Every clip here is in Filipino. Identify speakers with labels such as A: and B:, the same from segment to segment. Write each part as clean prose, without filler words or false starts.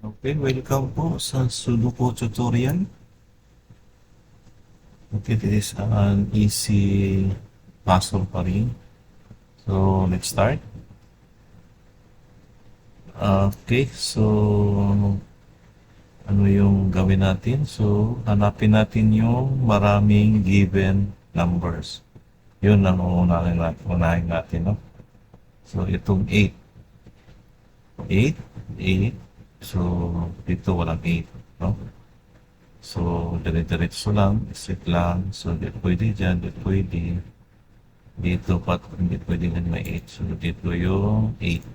A: Okay, welcome po sa Sudoku tutorial. Okay, this is an easy puzzle pa rin. So, let's start. Okay, so ano yung gawin natin? So, hanapin natin yung maraming given numbers. Yun ang unahin natin, no? So, itong 8. 8, 8. So, dito walang 8, no? So, dire-diretso lang, straight lang. So, di pwede dyan, di pwede. Dito pa, hindi pwede nga may 8. So, dito yung 8.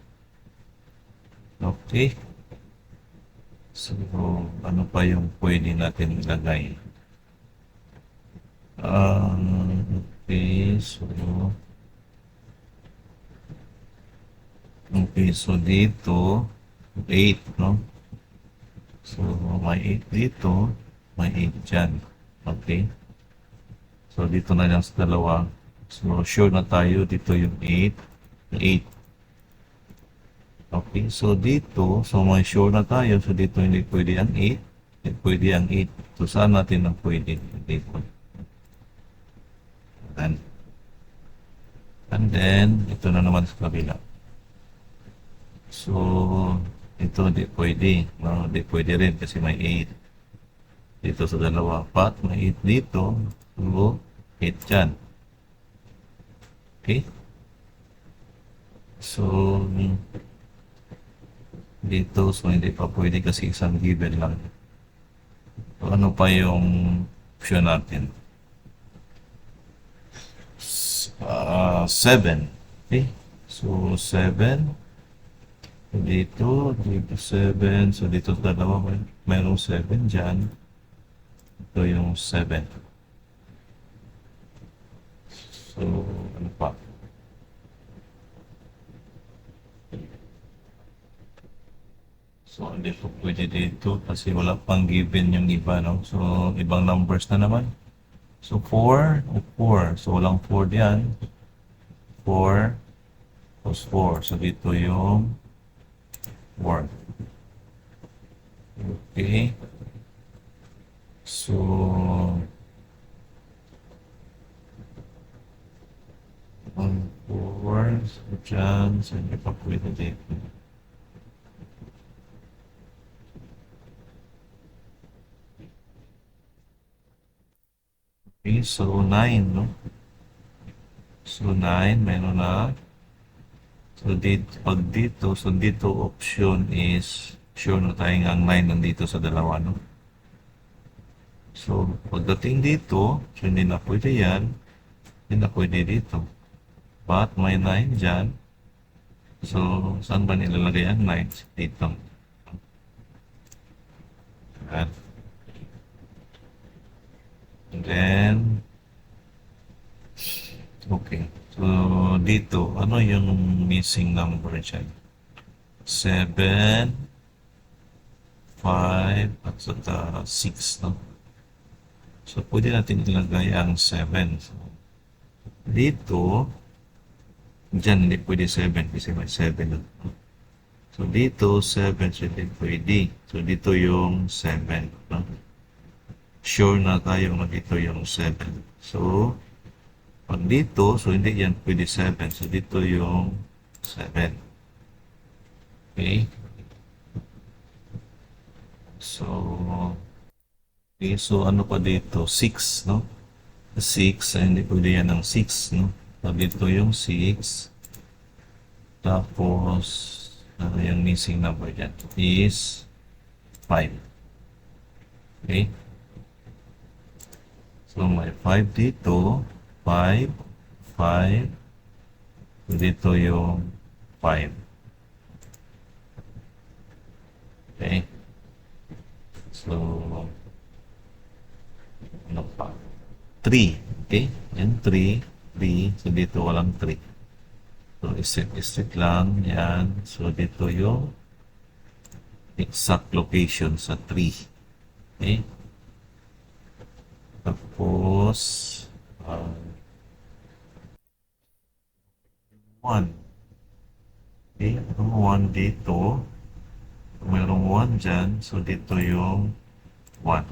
A: Okay. So, ano pa yung pwede natin ilagay? Okay, so, dito, 8, no? So, may 8 dito, may 8 dyan. Okay. So, dito na lang sa dalawa. So, sure na tayo, dito yung 8, 8. Okay, so dito, so may sure na tayo. So dito hindi pwede ang 8. Hindi pwede ang 8. So saan natin ang pwede? Dito. And, and then, ito na naman sa kabila. So, ito hindi pwede. No, hindi pwede rin kasi may 8. Dito sa dalawa. But may 8 dito. So, 8 dyan. Okay? So, dito, so hindi pa pwede kasi isang given lang. So, ano pa yung option natin? 7. Okay? So, 7. Dito, dito 7. So, dito dalawa, mayroong 7 dyan. Ito yung 7. So, ano pa? So, hindi po pwede dito kasi wala pang given yung iba, no? So, ibang numbers na naman. So, 4 o 4. So, walang 4 diyan. 4 plus 4. So, dito yung 4. Okay. So, 1, 4. So, dyan. So, hindi pa pwede dito. Okay, so 9, no? So 9, meron na. So dito, option is, sure na tayong ang 9 nandito sa dalawa, no? So, pagdating dito, so hindi na pwede yan, hindi na pwede dito. But may 9 dyan. So, saan ba nilalagay ang 9? Dito. Yan. And then, okay. So, dito, ano yung missing number dyan? 7, 5, at saka 6, no? So, pwede natin ilagay ang 7. So, dito, dyan hindi pwede 7 kasi may 7, no? So, dito, 7, so hindi pwede. So, dito yung 7, no? Sure na tayo na dito yung 7. So, pag dito, so hindi yan pwede 7. So, dito yung 7. Okay? So, okay, so ano pa dito? 6, no? 6, ay hindi pwede yan ng 6, no? So, dito yung 6. Tapos, ano yung missing number dyan? Is 5. Okay? So, may 5 dito. 5, 5. So, dito yung 5. Okay? So, ano pa? 3. Okay? Yan, 3. 3. So, dito walang 3. So, isit lang. Yan. So, dito yung exact location sa 3. Okay? Tapos, 1. Okay? Mayroong 1 dito. Mayroong 1 dyan. So, dito yung 1.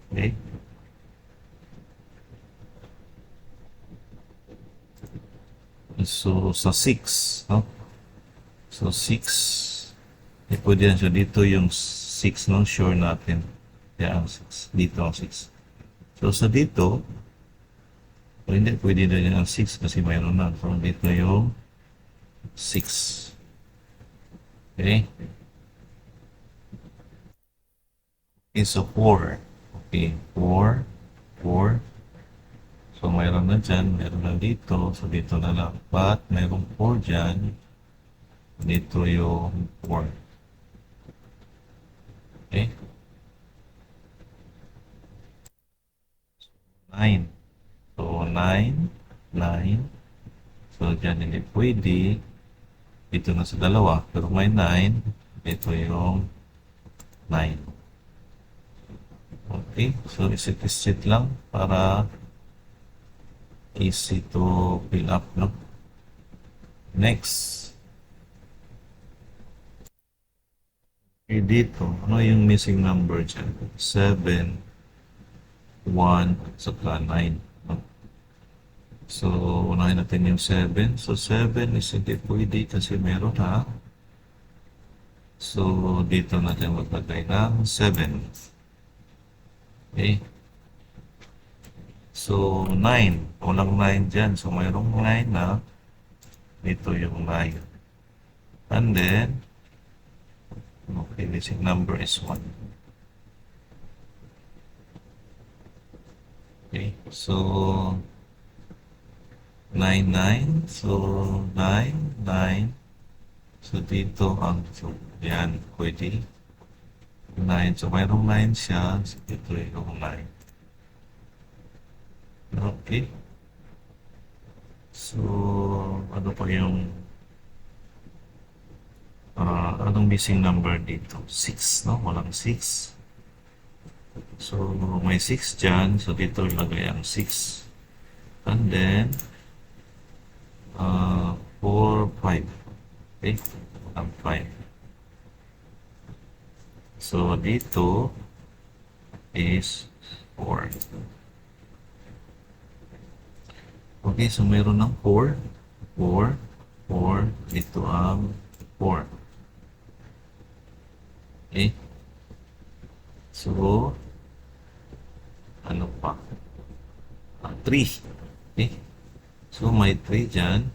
A: Okay? So, sa 6, no? So, 6. Pwede yan. So, dito yung 6, no? Sure natin. Yan ang 6. Dito ang 6. So, sa dito, hindi, pwede na yan ang 6 kasi mayroon na. So, dito yung 6. Okay? Okay, so 4. Okay, 4. 4. So, mayroon na dyan. Mayroon na dito. So, dito na lang. But, mayroong 4 dyan. Dito yung 4. Okay? 9. So, 9. 9. So, dyan hindi pwede. Dito na sa dalawa. Pero may 9. Dito yung 9. Okay? So, isit-isit lang para easy to fill up, no? Next. Okay, dito. Ano yung missing number dyan? 7, 1, saka 9. No? So, unahin natin yung 7. So, 7 is hindi pwede kasi meron ha. So, dito natin maglagay ng 7. Okay. So, 9. Walang 9 dyan. So, mayroong 9 na. Dito yung 9. And then, okay, missing number is 1. Okay. So, 9, 9. So, 9, 9. So, dito ang, so, yan, pwede. 9. So, mayroong 9 siya. So, dito yung 9. Okay. So, ano pa yung anong missing number dito? 6, no? Walang 6. So, may 6 dyan. So, dito ilagay ang 6. And then, 4, 5. Okay? Ang 5. So, dito is 4. Okay, so meron ng 4. 4. 4. Dito ang 4. Okay? So, ano pa? 3. Okay? So, may 3 dyan.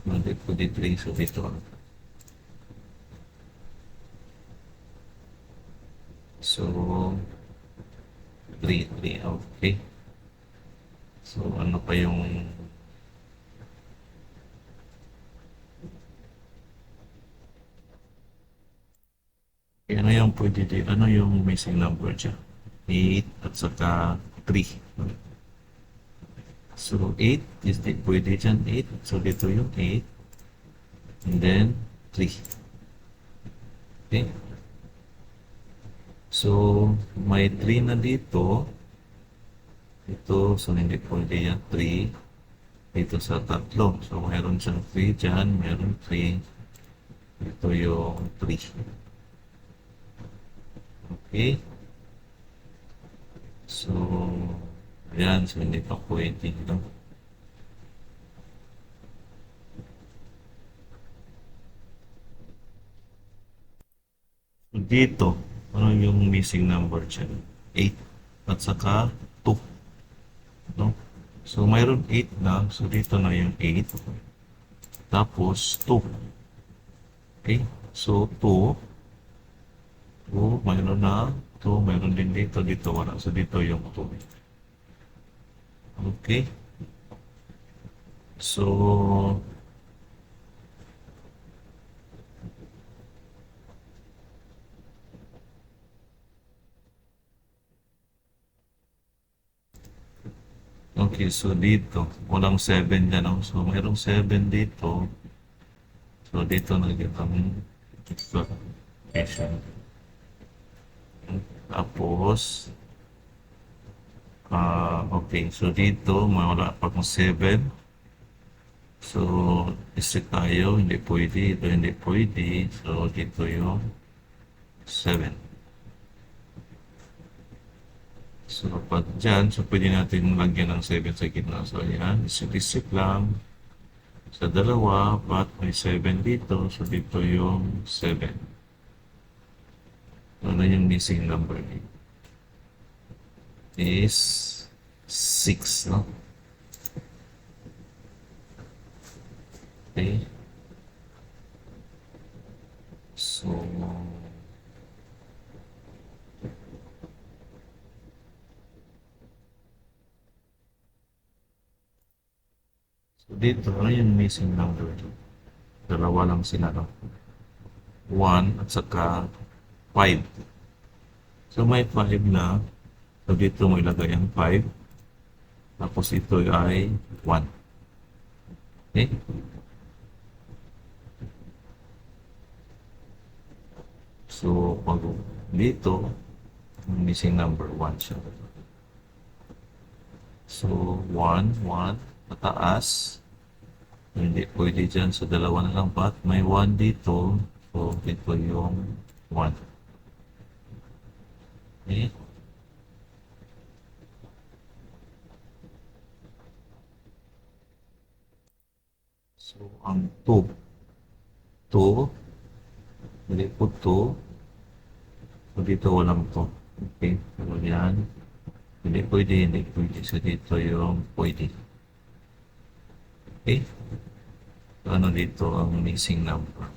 A: Hindi po di 3. So, dito. So, 3. 3. Okay. So, ano pa yung ano yung pwede din? Ano yung missing number dyan? 8 at saka 3. So, 8 is di pwede dyan 8. So, dito yung 8. And then, 3. Okay? So, may 3 na dito. Ito, so hindi pwede yan 3. Dito sa tatlo. So, mayroon siyang 3 dyan. Mayroon 3. Ito yung 3. Okay? So, ayan. So, hindi pa pwede. No? So, dito, ano yung missing number dyan? 8 at saka 2. No? So, mayroon 8 na. So, dito na yung 8. Tapos, 2. Okay? So, 2. 2, mayroon na. 2, mayroon din dito. Dito wala. So, dito yung 2. Okay? So, okay, so dito, walang 7 dyan. No? So, mayroong 7 dito. So, dito nag-ang expectation. Tapos, okay, so dito, wala pa kung 7. So, strict tayo, hindi pwede, ito hindi pwede. So, dito yung 7. So, pag dyan, so pwede natin lagyan ng 7 sa gitna. So, ayan, isip-isip lang. Sa dalawa, but may 7 dito. So, dito yung 7. Ano yung missing number dito? Is 6, no? Okay. So, dito, ano yung missing number dito? Dalawa lang sila, no? 1 at saka 5. So, may 5 na. So, dito mo ilagay ang 5. Tapos ito ay 1. Okay? So, pag dito, missing number 1 siya. So, 1, 1, mataas. Hindi pwede dyan sa dalawa na lang, but may 1 dito. So, ito yung 1. Okay? So, ang 2. 2. Hindi po 2. So, dito walang 2. Okay? So, yan. Hindi pwede, hindi pwede. So, dito yung pwede. Okay? So, ano dito ang missing number?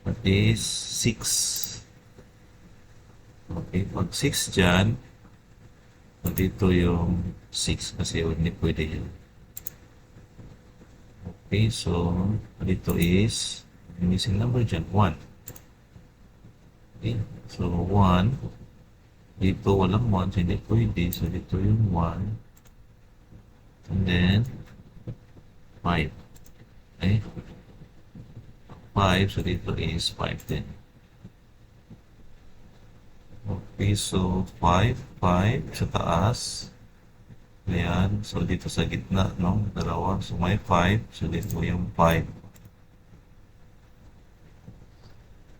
A: That is 6. Okay, pag 6 dyan, so dito yung 6 kasi hindi pwede yun. Okay, so dito is, yung missing number dyan, 1. Okay, so 1. Dito walang 1, so hindi pwede. So dito yung 1. And then, 5. Okay, 5, so dito is 5 din. Okay, so 5, 5 sa taas. Ayan, so dito sa gitna, no? Dalawa. So may 5, so dito yung 5.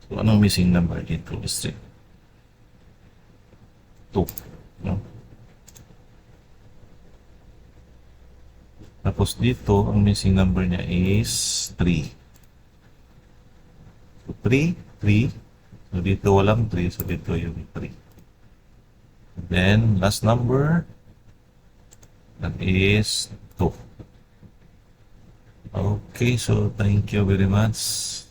A: So anong missing number dito? Is 2, no? Tapos dito, ang missing number niya is 3. So 3, 3. So dito walang 3, so dito yung 3. Then, last number, that is 2. Okay, so thank you very much.